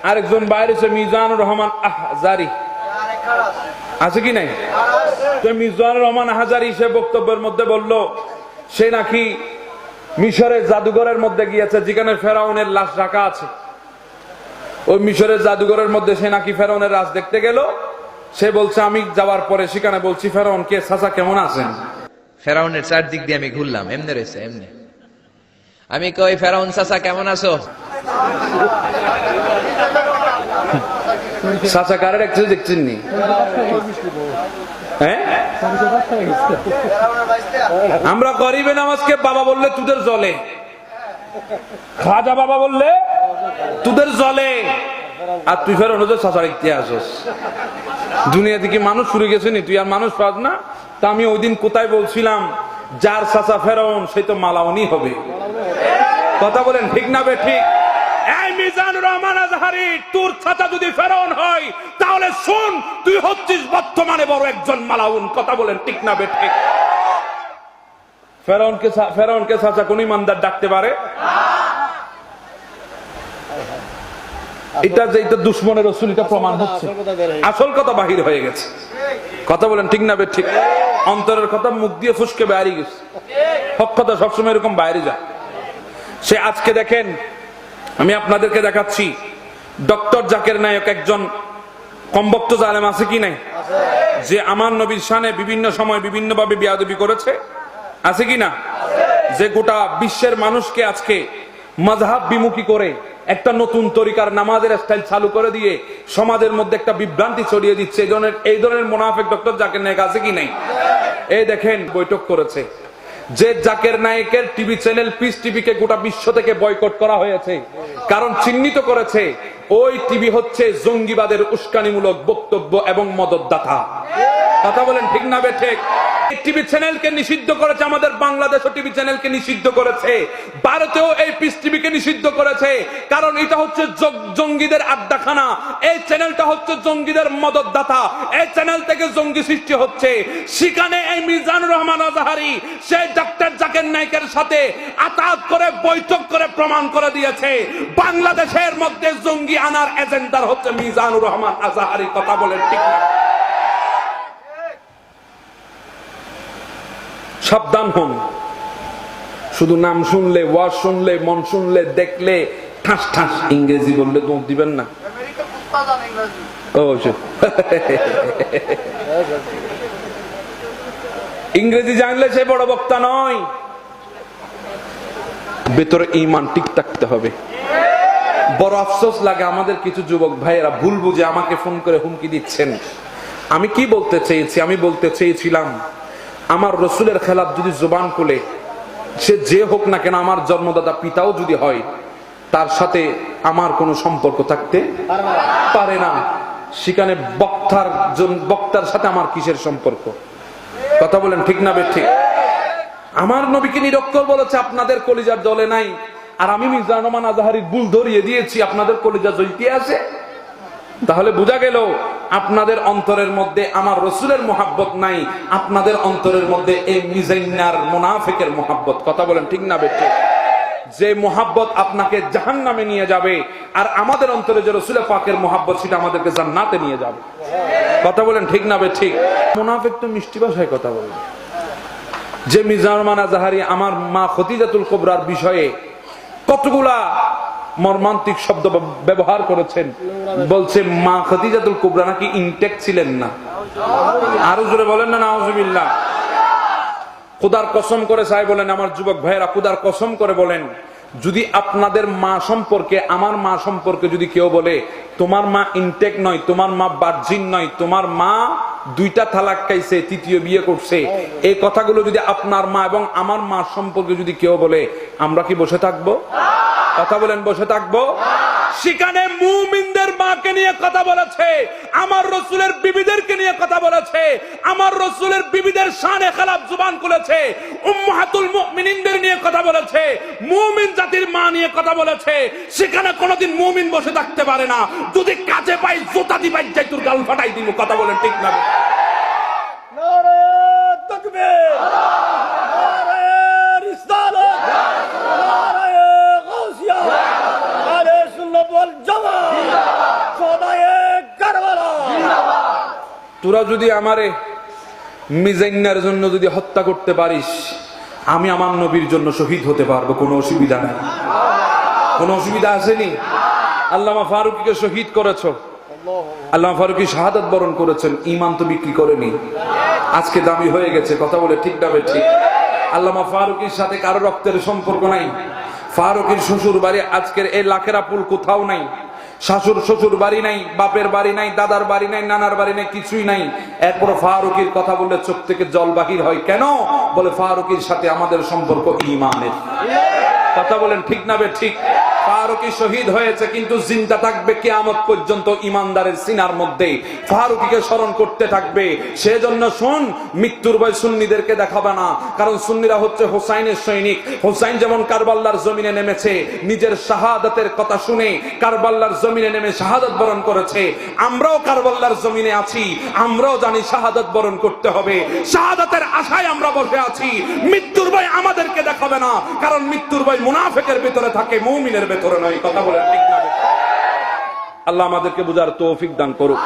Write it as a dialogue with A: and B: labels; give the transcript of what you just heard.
A: আরেকজন বাইরে হচ্ছে মিজানুর রহমান আহজারি, আছে কি নাই? তো মিজানুর রহমান আহজারি সে বক্তব্যের মধ্যে বলল সে নাকি মিশরের জাদুঘরের মধ্যে গিয়েছে যেখানে ফেরাউনের লাশ রাখা আছে। ওই মিশরের জাদুঘরের মধ্যে সে নাকি ফেরাউনের লাশ দেখতে গেল। সে বলছে আমি যাওয়ার পরে সেখানে বলছি ফেরাউন কে চাচা কেমন আছেন?
B: ফেরাউনের চারদিক দিয়ে আমি ঘুরলাম, এমনি রয়েছে এমনি। আমি কই ফেরাউন চাচা কেমন আছো?
A: চাচা কারে দেখছে দেখছেন নি? হ্যাঁ, আমরা গরিবে নামাজকে বাবা বললে তোদের জলে, খাজা বাবা বললে তোদের জলে, আর তুই ফের অনুযায়ী চাচা দেখতে আসস। দুনিয়া থেকে মানুষ শুরু গেছে নি, তুই আর মানুষ পাস না? তা আমি ওই দিন কোথায় বলছিলাম যার চাচা ফেরাউন সেই তো মালাউনি হবে। কথা বলেন ঠিক না বে ঠিক? এই মিজানুর রহমান আজহারি, তোর চাচা যদি ফেরাউন হয় তাহলে শুন তুই হচ্ছিস বর্তমানে বড় একজন মালাউন। কথা বলেন ঠিক না বে ঠিক? ফেরাউনকে চাচা কোন ইমানদার ডাকতে পারে? এটা যে এটা দুশ্মনের রাসূল, এটা প্রমাণ হচ্ছে আসল কথা বাহির হয়ে গেছে। কথা বলেন ঠিক না বে ঠিক? অন্তরের কথা মুখ দিয়ে ফুসকে বাইরে গেছে। হক কথা সবসময় এরকম বাইরে যায়। সে আজকে দেখেন, আমি আপনাদেরকে দেখাচ্ছি ডক্টর জাকির নায়েক একজন কমবক্ত জালেম, আছে কি নাই? যে আমার নবীর শানে বিভিন্ন সময় বিভিন্ন ভাবে বেয়াদবি করেছে, আছে কি না? যে গোটা বিশ্বের মানুষকে আজকে মাযহাব বিমুখী করে একটা নতুন তরিকার নামাজের স্টাইল চালু করে দিয়ে সমাজের মধ্যে একটা বিভ্রান্তি ছড়িয়ে দিচ্ছে। এই ধরনের মুনাফিক ডক্টর জাকির নায়েক আছে কি নাই? এই দেখেন বৈঠক করেছে যে জাকির নায়েকের টিভি চ্যানেল পিস টিভিকে গোটা বিশ্ব থেকে বয়কট করা হয়েছে, কারণ চিহ্নিত করেছে ওই টিভি হচ্ছে জঙ্গিবাদের উস্কানিমূলক বক্তব্য এবং মদতদাতা। কথা বলেন ঠিক না বে ঠিক? টিভি চ্যানেলকে নিষিদ্ধ করেছে, আমাদের বাংলাদেশও টিভি চ্যানেলকে নিষিদ্ধ করেছে, ভারতেও এই পিস টিভিকে নিষিদ্ধ করেছে, কারণ এটা হচ্ছে জঙ্গিদের আড্ডাখানা। এই চ্যানেলটা হচ্ছে জঙ্গিদের মদতদাতা, এই চ্যানেল থেকে জঙ্গি সৃষ্টি হচ্ছে। সেখানে এই মিজানুর রহমান আজহারি সেই ডক্টর জাকির নায়েকের সাথে আতাত করে বৈঠক করে প্রমাণ করে দিয়েছে বাংলাদেশের মধ্যে জঙ্গি আনার এজেন্ডার হচ্ছে মিজানুর রহমান আজহারি। কথা বলেন ঠিক না? সাবধান হন। শুধু নাম শুনলে, ওয়াজ শুনলে, মন শুনলে, দেখলে ঠাস ঠাস ইংরেজি বললে দৌড় দিবেন না। ইংরেজি জানলে সে বড় বক্তা নয়, ভেতরে ঈমান ঠিক থাকতে হবে। বড় আফসোস লাগে আমাদের কিছু যুবক ভাইয়েরা ভুল বুঝে আমাকে ফোন করে হুমকি দিচ্ছেন। আমি কি বলতে চেয়েছি? আমি বলতে চেয়েছিলাম আমার রসুলের খেলাফ যদি জবান খুলে, সে যে হোক না কেন, আমার জন্মদাতা পিতাও যদি হয়, তার সাথে আমার কোনো সম্পর্ক থাকতে পারে না। সেখানে বক্তার সাথে আমার কিসের সম্পর্ক? কথা বলেন ঠিক না বে ঠিক? আমার নবীকে নিরক্ষর বলেছে আপনাদের কলিজার জ্বলে নাই, আর আমি মিজানুর রহমান আজহারির ভুল ধরিয়ে দিয়েছি আপনাদের কলিজা জ্বলতে আছে। তাহলে বোঝা গেল আপনাদের অন্তরের মধ্যে আমার রসুলের মোহাব্বত নাই, আপনাদের অন্তরের মধ্যে এই মিজাইনার মুনাফিকের মোহাব্বত। কথা বলেন ঠিক না বে ঠিক? যে মোহাব্বত আপনাকে জাহান্নামে নিয়ে যাবে, আর আমাদের অন্তরে যে রসুল পাকের মোহাব্বত সেটা আমাদেরকে জান্নাতে নিয়ে যাবে। কথা বলেন ঠিক না বে ঠিক? মুনাফিক তো মিষ্টি ভাষায় কথা বলে। যে মিজানুর রহমান আজহারি আমার মা খদিজাতুল কুবরার বিষয়ে কতগুলা মর্মান্তিক শব্দ ব্যবহার করেছেন, বলছে মা খদিজাতুল কুবরা নাকি ইনটেক ছিলেন না। আরো জোরে বলেন না নাউজুবিল্লাহ। খোদার কসম করে চাই বলেন আমার যুবক ভাইয়েরা, খোদার কসম করে বলেন, যদি আপনাদের মা সম্পর্কে, আমার মা সম্পর্কে যদি কেউ বলে তোমার মা ইনটেক নয়, তোমার মা ভার্জিন নয়, তোমার মা দুইটা তালাক খাইছে, তৃতীয় বিয়ে করছে, এই কথাগুলো যদি আপনার মা এবং আমার মা সম্পর্কে যদি কেউ বলে, আমরা কি বসে থাকবো? কথা বলেন বসে থাকবো? সেখানে মুমিনদের মাকে নিয়ে কথা বলেছে, আমার রসুলের বিবিদেরকে নিয়ে কথা বলেছে, আমার রসুলের বিবিদের শানে খেলাফ জবান খুলেছে, উম্মাহাতুল মুমিনিনদের নিয়ে কথা বলেছে, মুমিন জাতির মা নিয়ে কথা বলেছে। সেখানে কোনোদিন মুমিন বসে থাকতে পারে না। যদি কাজে পাই জুতা দিবাই যাই তোর গাল ফাটাই দিব। কথা বলেন ঠিক না?
C: নারে তাকবীর, নারে রিসালাত, নারে গাউসিয়া, আহলে সুন্নাত ওয়াল জামাত।
A: তোরা যদি আমারে মিজাইনার জন্য যদি হত্যা করতে পারিস, আমি আমার নবীর জন্য শহীদ হতে পারবো, কোনো অসুবিধা নাই। কোনো অসুবিধা আসেনি? আল্লামা ফারুকীকে শহীদ করেছো, আল্লামা ফারুকী শাহাদাত বরণ করেছেন, ঈমান তো বিক্রি করেনি, আজকে দামি হয়ে গেছে। কথা বলে ঠিক না ঠিক? আল্লামা ফারুকীর সাথে কারো রক্তের সম্পর্ক নাই। ফারুকীর শ্বশুর বাড়ি আজকের এই লাখেরা পুল কোথাও নাই। শাশুর শ্বশুর বাড়ি নাই, বাপের বাড়ি নাই, দাদার বাড়ি নাই, নানার বাড়ি নাই, কিছুই নাই। এরপর ফারুকীর কথা বললে চোখ থেকে জল বাহির হয় কেন? বলে ফারুকীর সাথে আমাদের সম্পর্ক ঈমানের। কথা বলেন ঠিক না ঠিক? ফারুকী শহীদ হয়েছে, কিন্তু জিন্দা থাকবে কিয়ামত পর্যন্ত ইমানদারের সিনার মধ্যে, ফারুকীকে স্মরণ করতে থাকবে। সেজন্য শুন, মৃত্যুর ভয় সুন্নিদেরকে দেখাবে না, কারণ সুন্নিরা হচ্ছে হোসাইনের সৈনিক। হোসাইন যেমন কারবালার জমিনে নেমেছে, নিজের শাহাদাতের কথা শুনে কারবালার জমিনে নেমে শাহাদাত বরণ করেছে। আমরাও কারবালার জমিনে আছি, আমরাও জানি শাহাদাত বরণ করতে হবে। শাহাদাতের আশায় আমরা বসে আছি। মৃত্যুর ভয় আমাদেরকে দেখাবে না, কারণ মৃত্যুর ভয় মুনাফিকের ভিতরে থাকে, মুমিনের ভিতরে নয়। কথা বলে ঠিক না? আল্লাহ আমাদেরকে বুঝার তৌফিক দান করুক।